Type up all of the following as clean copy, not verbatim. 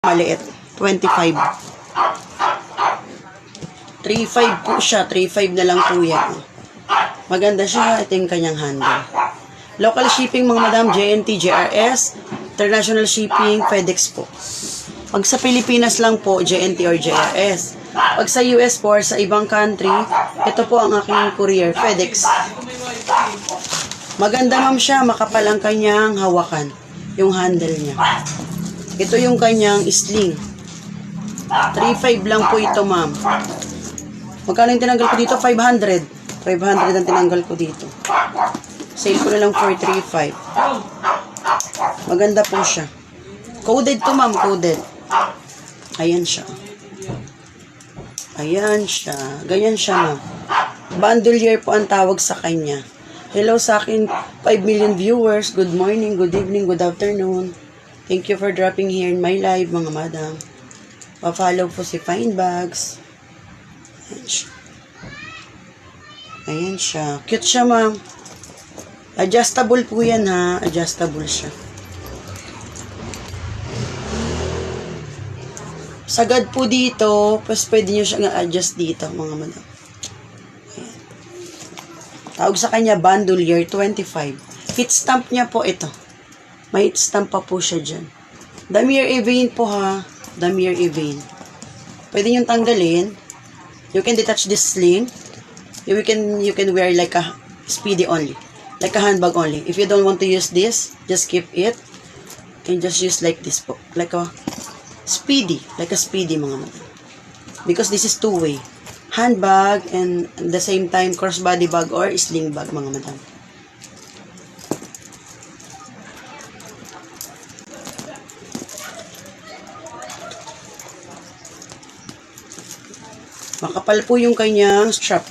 maliit. 25. 3.5 po siya. 3.5 na lang po yan. Maganda siya. Ito yung kanyang handle. Local shipping mga madam, JNT, JRS, international shipping, FedEx po. Pag sa Pilipinas lang po, JNT or JRS. Pag sa US po or sa ibang country, ito po ang aking courier, FedEx. Maganda ma'am siya, makapal ang kanyang hawakan, yung handle niya. Ito yung kanyang sling. 3.5 lang po ito ma'am. Magkano yung tinanggal ko dito? 500. 500 ang tinanggal ko dito. Sale ko na lang for 3.5. Maganda po siya. Coded to ma'am, coded. Ayan siya. Ayan siya. Ganyan siya ma'am. Bandolier po ang tawag sa kanya. Hello sa akin 5 million viewers. Good morning, good evening, good afternoon. Thank you for dropping here in my live mga madam. Pa-follow po si Fine Bags. Ayan siya. Ayan siya. Cute siya ma'am. Adjustable po yan ha. Adjustable siya. Sagad po dito. Pas pwede nyo siyang adjust dito mga madam. Ayan. Tawag sa kanya bandolier 25. Heat stamp niya po ito. May heat stamp pa po siya dyan. Damier Evane po ha. Damier Evane. Pwede nyo tanggalin. You can detach this sling. You can wear like a speedy only. Like a handbag only. If you don't want to use this, just keep it. You can just use like this po. Like a speedy. Like a speedy mga madam. Because this is two-way. Handbag and at the same time crossbody bag or sling bag mga madam. Makapal po yung kanyang strap.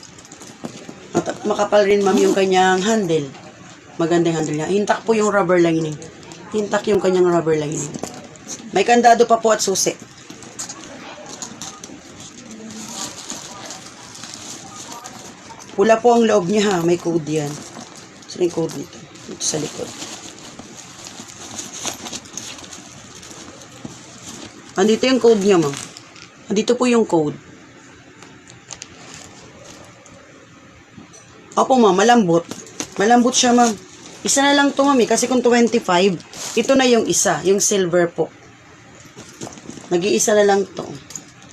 Makapal rin ma'am yung kanyang handle. Magandang handle niya. Hintak po yung rubber lining. Hintak yung kanyang rubber lining. May kandado pa po at susi. Pula po ang loob niya ha. May code yan. Saan yung code nito? Ito sa likod. Andito yung code niya ma'am. Andito po yung code. Opo ma'am, malambot. Malambot siya ma'am. Isa na lang to ma'am kasi kung 25, ito na yung isa, yung silver po. Nag-iisa na lang to.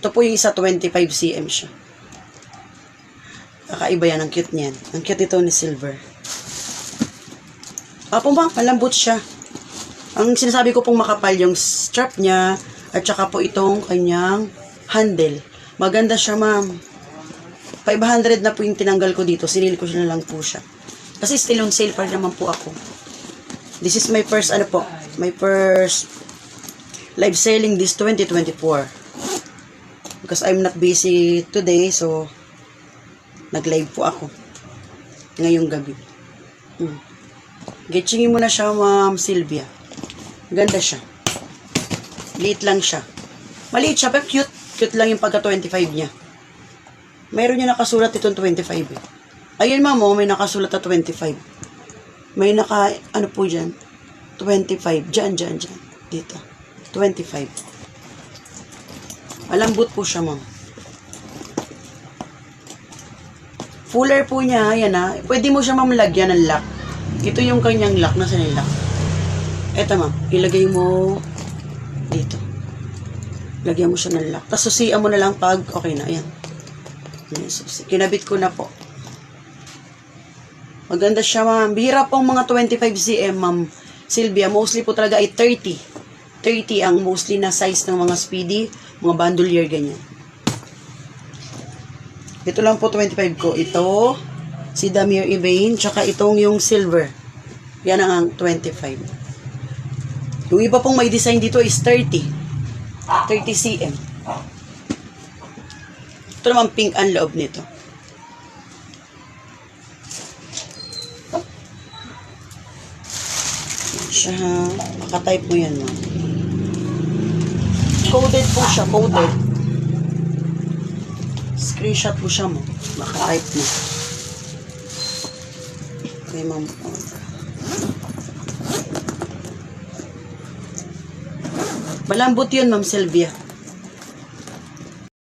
Ito po yung isa, 25 cm siya. Kakaiba yan, ang cute niyan. Ang cute ito ni silver. Opo ma'am, malambot siya. Ang sinasabi ko pong makapal yung strap niya at saka po itong kanyang handle. Maganda siya ma'am. 500 na po yung tinanggal ko dito. Sinil ko siya na lang po siya. Kasi still on sale pa rin naman po ako. This is my first, my first live selling this 2024. Because I'm not busy today, so nag-live po ako. Ngayong gabi. Getchingin mo na siya, Ma'am Sylvia. Ganda siya. Liit lang siya. Maliit siya, pero cute. Cute lang yung pagka 25 niya. Mayroon niya nakasulat itong 25 eh. Ayun ma'am, may nakasulat na 25. May ano po dyan? 25. Diyan. Dito. 25. Malambot po siya ma'am. Fuller po niya, yan ha. Pwede mo siya ma'am lagyan ng lock. Ito yung kanyang lock. Nasaan yung lock? Eto ma'am, ilagay mo dito. Lagyan mo siya ng lock. Tapos susian mo na lang pag okay na. Ayan. Kinabit ko na po. Maganda siya ma'am. Bihira pong mga 25 cm ma'am Sylvia. Mostly po talaga ay 30. 30 ang mostly na size ng mga speedy, mga bandolier ganyan. Ito lang po 25 ko. Ito, si Damier Evane, tsaka itong yung silver. Yan ang 25. Yung iba pong may design dito is 30. 30 cm. Ito naman pink ang loob nito. Siya ha. Makatype mo yan ma'am. Coded po siya. Coded. Screenshot po siya mo. Makatype mo. Okay ma'am. Malambot yun, Ma'am Sylvia.